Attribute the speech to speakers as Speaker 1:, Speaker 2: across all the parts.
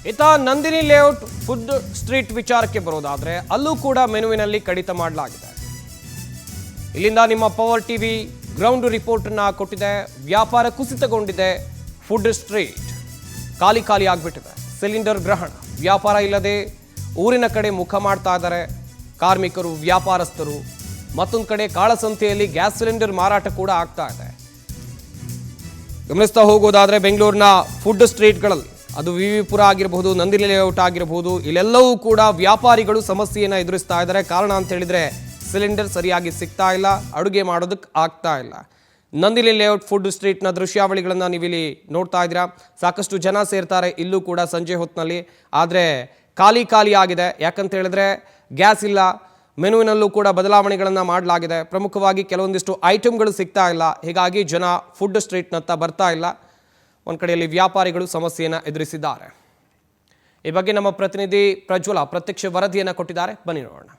Speaker 1: ಇತ್ತ Nandini layout food street ವಿಚಾರಕ್ಕೆ ಬರೋದಾದ್ರೆ ಅಲ್ಲೂ ಕೂಡ ಮೆನುವಿನಲ್ಲಿ ಕಡಿತ ಮಾಡಲಾಗಿದೆ. ಇಲ್ಲಿಂದ ನಿಮ್ಮ ಪವರ್ ಟಿವಿ ಗ್ರೌಂಡ್ ರಿಪೋರ್ಟ್ ಅನ್ನ ಕೊಟ್ಟಿದೆ. ವ್ಯಾಪಾರ ಕುಸಿತಗೊಂಡಿದೆ. ಫುಡ್ ಸ್ಟ್ರೀಟ್ ಖಾಲಿ ಆಗ್ಬಿಟ್ಟಿದೆ. ಸಿಲಿಂಡರ್ ಗ್ರಹಣ, ವ್ಯಾಪಾರ ಇಲ್ಲದೆ ಊರಿನ ಕಡೆ ಮುಖ ಮಾಡ್ತಾ ಇದ್ದಾರೆ ಕಾರ್ಮಿಕರು, ವ್ಯಾಪಾರಸ್ಥರು. ಮತ್ತೊಂದು ಕಡೆ ಕಾಳಸಂತೆಯಲ್ಲಿ ಗ್ಯಾಸ್ ಸಿಲಿಂಡರ್ ಮಾರಾಟ ಕೂಡ ಆಗ್ತಾ ಇದೆ. ಗಮನಿಸ್ತಾ ಹೋಗೋದಾದ್ರೆ ಬೆಂಗಳೂರಿನ ಫುಡ್ ಸ್ಟ್ರೀಟ್ಗಳಲ್ಲಿ, ಅದು ವಿವಿಪುರ ಆಗಿರಬಹುದು, ನಂದಿನಿ ಲೇಔಟ್ ಆಗಿರಬಹುದು, ಇಲ್ಲೆಲ್ಲವೂ ಕೂಡ ವ್ಯಾಪಾರಿಗಳು ಸಮಸ್ಯೆಯನ್ನು ಎದುರಿಸ್ತಾ ಇದ್ದಾರೆ. ಕಾರಣ ಅಂತ ಹೇಳಿದ್ರೆ ಸಿಲಿಂಡರ್ ಸರಿಯಾಗಿ ಸಿಗ್ತಾ ಇಲ್ಲ, ಅಡುಗೆ ಮಾಡೋದಕ್ಕೆ ಆಗ್ತಾ ಇಲ್ಲ. ನಂದಿನಿ ಲೇಔಟ್ ಫುಡ್ ಸ್ಟ್ರೀಟ್ನ ದೃಶ್ಯಾವಳಿಗಳನ್ನು ನೀವಿಲ್ಲಿ ನೋಡ್ತಾ ಇದ್ದೀರಾ. ಸಾಕಷ್ಟು ಜನ ಸೇರ್ತಾರೆ ಇಲ್ಲೂ ಕೂಡ ಸಂಜೆ ಹೊತ್ತಿನಲ್ಲಿ. ಆದರೆ ಖಾಲಿ ಆಗಿದೆ. ಯಾಕಂತ ಹೇಳಿದ್ರೆ ಗ್ಯಾಸ್ ಇಲ್ಲ. ಮೆನುವಿನಲ್ಲೂ ಕೂಡ ಬದಲಾವಣೆಗಳನ್ನು ಮಾಡಲಾಗಿದೆ. ಪ್ರಮುಖವಾಗಿ ಕೆಲವೊಂದಿಷ್ಟು ಐಟಮ್ಗಳು ಸಿಗ್ತಾ ಇಲ್ಲ. ಹೀಗಾಗಿ ಜನ ಫುಡ್ ಸ್ಟ್ರೀಟ್ನತ್ತ ಬರ್ತಾ ಇಲ್ಲ. ಒಂದು ಕಡೆಯಲ್ಲಿ ವ್ಯಾಪಾರಿಗಳು ಸಮಸ್ಯೆಯನ್ನು ಎದುರಿಸಿದ್ದಾರೆ. ಈ ಬಗ್ಗೆ ನಮ್ಮ ಪ್ರತಿನಿಧಿ ಪ್ರಜ್ವಲ ಪ್ರತ್ಯಕ್ಷ ವರದಿಯನ್ನು ಕೊಟ್ಟಿದ್ದಾರೆ. ಬನ್ನಿ ನೋಡೋಣ.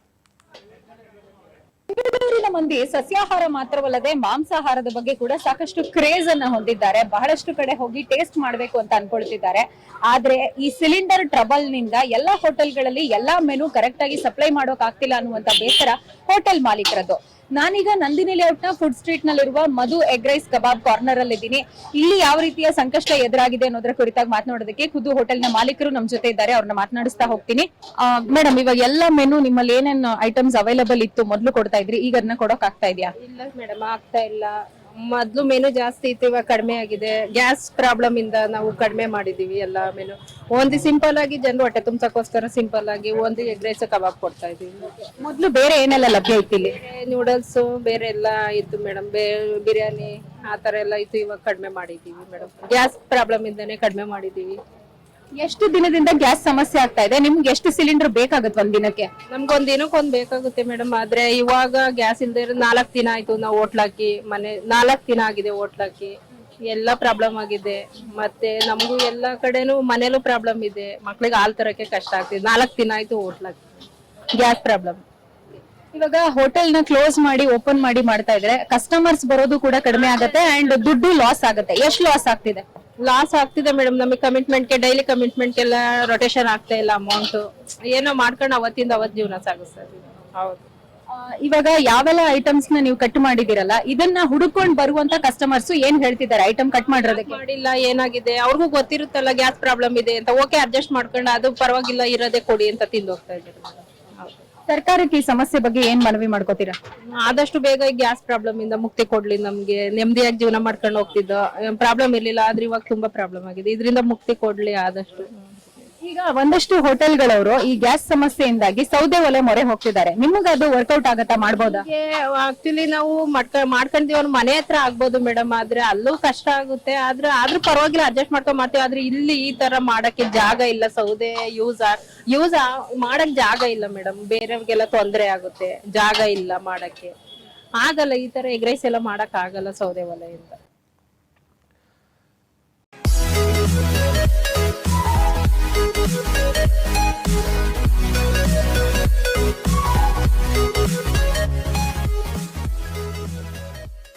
Speaker 2: ಬೆಂಗಳೂರಿನ ಮಂದಿ ಸಸ್ಯಾಹಾರ ಮಾತ್ರವಲ್ಲದೆ ಮಾಂಸಾಹಾರದ ಬಗ್ಗೆ ಕೂಡ ಸಾಕಷ್ಟು ಕ್ರೇಜ್ ಅನ್ನ ಹೊಂದಿದ್ದಾರೆ. ಬಹಳಷ್ಟು ಕಡೆ ಹೋಗಿ ಟೇಸ್ಟ್ ಮಾಡಬೇಕು ಅಂತ ಅನ್ಕೊಳ್ತಿದ್ದಾರೆ. ಆದ್ರೆ ಈ ಸಿಲಿಂಡರ್ ಟ್ರಬಲ್ ನಿಂದ ಎಲ್ಲಾ ಹೋಟೆಲ್ಗಳಲ್ಲಿ ಎಲ್ಲಾ ಮೆನು ಕರೆಕ್ಟ್ ಆಗಿ ಸಪ್ಲೈ ಮಾಡೋಕ್ ಆಗ್ತಿಲ್ಲ ಅನ್ನುವಂತ ಬೇಸರ ಹೋಟೆಲ್ ಮಾಲೀಕರದ್ದು. ನಾನೀಗ ನಂದಿನಿ ಲೇಔಟ್ ನ ಫುಡ್ ಸ್ಟ್ರೀಟ್ ನಲ್ಲಿರುವ ಮಧು ಎಗ್ ರೈಸ್ ಕಬಾಬ್ ಕಾರ್ನರ್ ಅಲ್ಲಿ ಇದ್ದೀನಿ. ಇಲ್ಲಿ ಯಾವ ರೀತಿಯ ಸಂಕಷ್ಟ ಎದುರಾಗಿದೆ ಅನ್ನೋದ್ರ ಕುರಿತಾಗಿ ಮಾತನಾಡೋದಕ್ಕೆ ಖುದ್ದು ಹೋಟೆಲ್ ನ ಮಾಲೀಕರು ನಮ್ ಜೊತೆ ಇದ್ದಾರೆ. ಅವ್ರನ್ನ ಮಾತನಾಡಿಸ್ತಾ ಹೋಗ್ತೀನಿ. ಮೇಡಮ್, ಇವಾಗ ಎಲ್ಲ ಮೆನು ನಿಮ್ಮಲ್ಲಿ ಏನೇನ್ ಐಟಮ್ಸ್ ಅವೈಲಬಲ್ ಇತ್ತು ಮೊದ್ಲು ಕೊಡ್ತಾ ಇದ್ರಿ, ಈಗ ಅದನ್ನ ಕೊಡೋಕ್ ಆಗ್ತಾ ಇದೆಯಾ?
Speaker 3: ಇಲ್ಲ ಮೇಡಮ್, ಆಗ್ತಾ ಇಲ್ಲ. ಮೊದ್ಲು ಮೆನು ಜಾಸ್ತಿ ಇತ್ತು, ಇವಾಗ ಕಡಿಮೆ ಆಗಿದೆ. ಗ್ಯಾಸ್ ಪ್ರಾಬ್ಲಮ್ ಇಂದ ನಾವು ಕಡಿಮೆ ಮಾಡಿದೀವಿ ಎಲ್ಲ ಮೆನು. ಒಂದು ಸಿಂಪಲ್ ಆಗಿ ಜನರು ಹೊಟ್ಟೆ ತುಂಬಸಕ್ಕೋಸ್ಕರ ಸಿಂಪಲ್ ಆಗಿ ಒಂದು ಎಗ್ ರೈಸ್ ಕಬಾಬ್ ಕೊಡ್ತಾ ಇದೀವಿ.
Speaker 2: ಮೊದ್ಲು ಬೇರೆ ಏನೆಲ್ಲ ಲಭ್ಯ ಇತ್ತು ಇಲ್ಲಿ?
Speaker 3: ನೂಡಲ್ಸ್ ಬೇರೆ ಎಲ್ಲ ಇತ್ತು ಮೇಡಮ್, ಬಿರಿಯಾನಿ ಆ ತರ ಎಲ್ಲ ಇತ್ತು. ಇವಾಗ ಕಡಿಮೆ ಮಾಡಿದೀವಿ ಮೇಡಮ್, ಗ್ಯಾಸ್ ಪ್ರಾಬ್ಲಮ್ ಇಂದಾನೆ ಕಡಿಮೆ ಮಾಡಿದೀವಿ.
Speaker 2: ಎಷ್ಟು ದಿನದಿಂದ ಗ್ಯಾಸ್ ಸಮಸ್ಯೆ ಆಗ್ತಾ ಇದೆ? ನಿಮ್ಗೆ ಎಷ್ಟು ಸಿಲಿಂಡರ್ ಬೇಕಾಗುತ್ತೆ ಒಂದ್ ದಿನಕ್ಕೆ?
Speaker 3: ನಮ್ಗೊಂದ್ ದಿನಕ್ಕೊಂದ್ ಬೇಕಾಗುತ್ತೆ ಮೇಡಮ್. ಆದ್ರೆ ಇವಾಗ ಗ್ಯಾಸ್ ಇಲ್ದೇ 4 ದಿನ ಆಯ್ತು ನಾವು ಹೋಟ್ಲಾಕಿ. ಮನೆ 4 ದಿನ ಆಗಿದೆ ಹೋಟ್ಲಾಕಿ. ಎಲ್ಲ ಪ್ರಾಬ್ಲಮ್ ಆಗಿದೆ. ಮತ್ತೆ ನಮಗೂ ಎಲ್ಲಾ ಕಡೆನೂ ಮನೇಲೂ ಪ್ರಾಬ್ಲಮ್ ಇದೆ. ಮಕ್ಳಿಗೆ ಹಾಲ್ ತರಕ್ಕೆ ಕಷ್ಟ ಆಗ್ತಿದೆ. 4 ದಿನ ಆಯ್ತು ಹೋಟ್ಲಾಕಿ, ಗ್ಯಾಸ್ ಪ್ರಾಬ್ಲಮ್.
Speaker 2: ಇವಾಗ ಹೋಟೆಲ್ ನ ಕ್ಲೋಸ್ ಮಾಡಿ ಓಪನ್ ಮಾಡಿ ಮಾಡ್ತಾ ಇದ್ರೆ ಕಸ್ಟಮರ್ಸ್ ಬರೋದು ಕೂಡ ಕಡಿಮೆ ಆಗುತ್ತೆ ಅಂಡ್ ದುಡ್ಡು ಲಾಸ್ ಆಗುತ್ತೆ. ಎಷ್ಟು ಲಾಸ್ ಆಗ್ತಿದೆ?
Speaker 3: ಲಾಸ್ ಆಗ್ತಿದೆ ಮೇಡಮ್. ನಮಗೆ ಕಮಿಟ್ಮೆಂಟ್ಗೆ ಡೈಲಿ ಕಮಿಟ್ಮೆಂಟ್ಗೆಲ್ಲ ರೊಟೇಷನ್ ಆಗ್ತಾ ಇಲ್ಲ ಅಮೌಂಟ್. ಏನೋ ಮಾಡ್ಕೊಂಡು ಅವತ್ತಿಂದ ಅವತ್ ಜೀವನ ಸಾಗಿಸ್ತಾ ಇದೀವಿ. ಹೌದು.
Speaker 2: ಇವಾಗ ಯಾವೆಲ್ಲ ಐಟಮ್ಸ್ ನ ನೀವು ಕಟ್ ಮಾಡಿದಿರಲ್ಲ, ಇದನ್ನ ಹುಡುಕೊಂಡ್ ಬರುವಂತ ಕಸ್ಟಮರ್ಸ್ ಏನ್ ಹೇಳ್ತಿದ್ದಾರೆ ಐಟಮ್ ಕಟ್ ಮಾಡಿರೋದಕ್ಕೆ?
Speaker 3: ಮಾಡಿಲ್ಲ, ಏನಾಗಿದೆ ಅವ್ರಿಗೂ ಗೊತ್ತಿರುತ್ತಲ್ಲ ಗ್ಯಾಸ್ ಪ್ರಾಬ್ಲಮ್ ಇದೆ ಅಂತ. ಓಕೆ, ಅಡ್ಜಸ್ಟ್ ಮಾಡ್ಕೊಂಡು ಅದು ಪರವಾಗಿಲ್ಲ ಇರೋದೇ ಕೊಡಿ ಅಂತ ತಿಂದು ಹೋಗ್ತಾ ಇದ್ದಾರೆ.
Speaker 2: ಸರ್ಕಾರಕ್ಕೆ ಈ ಸಮಸ್ಯೆ ಬಗ್ಗೆ ಏನ್ ಮನವಿ ಮಾಡ್ಕೋತೀರಾ?
Speaker 3: ಆದಷ್ಟು ಬೇಗ ಈ ಗ್ಯಾಸ್ ಪ್ರಾಬ್ಲಮ್ ಇಂದ ಮುಕ್ತಿ ಕೊಡ್ಲಿ. ನಮ್ಗೆ ನೆಮ್ಮದಿಯಾಗಿ ಜೀವನ ಮಾಡ್ಕೊಂಡು ಹೋಗ್ತಿದ್ದೋ, ಪ್ರಾಬ್ಲಮ್ ಇರ್ಲಿಲ್ಲ. ಆದ್ರೆ ಇವಾಗ ತುಂಬಾ ಪ್ರಾಬ್ಲಮ್ ಆಗಿದೆ. ಇದರಿಂದ ಮುಕ್ತಿ ಕೊಡ್ಲಿ ಆದಷ್ಟು.
Speaker 2: ಈಗ ಒಂದಷ್ಟು ಹೋಟೆಲ್ಗಳವರು ಈ ಗ್ಯಾಸ್ ಸಮಸ್ಯೆಯಿಂದಾಗಿ ಸೌದೆ ಒಲೆ ಮೊರೆ ಹೋಗ್ತಿದ್ದಾರೆ. ನಿಮಗ ಅದು ವರ್ಕೌಟ್ ಆಗತ್ತಾ? ಮಾಡ್ಬೋದಾ?
Speaker 3: ಆಕ್ಚುಲಿ ನಾವು ಮಾಡ್ಕೊಂತೀವಿ ಅವ್ರ ಮನೆ ಹತ್ರ ಆಗ್ಬೋದು ಮೇಡಮ್. ಆದ್ರೆ ಅಲ್ಲೂ ಕಷ್ಟ ಆಗುತ್ತೆ. ಆದ್ರೂ ಪರವಾಗಿಲ್ಲ, ಅಡ್ಜಸ್ಟ್ ಮಾಡ್ಕೊಂಡ್ ಮಾಡ್ತೀವಿ. ಆದ್ರೆ ಇಲ್ಲಿ ಈ ತರ ಮಾಡಕ್ಕೆ ಜಾಗ ಇಲ್ಲ. ಸೌದೆ ಯೂಸ್ ಮಾಡಕ್ ಜಾಗ ಇಲ್ಲ ಮೇಡಮ್. ಬೇರೆಯವ್ರಿಗೆಲ್ಲ ತೊಂದ್ರೆ ಆಗುತ್ತೆ, ಜಾಗ ಇಲ್ಲ ಮಾಡಕ್ಕೆ. ಆಗಲ್ಲ ಈ ತರ ಎಗ್ ರೈಸ್ ಎಲ್ಲ ಮಾಡಕ್ ಆಗಲ್ಲ ಸೌದೆ ಒಲೆಯಿಂದ.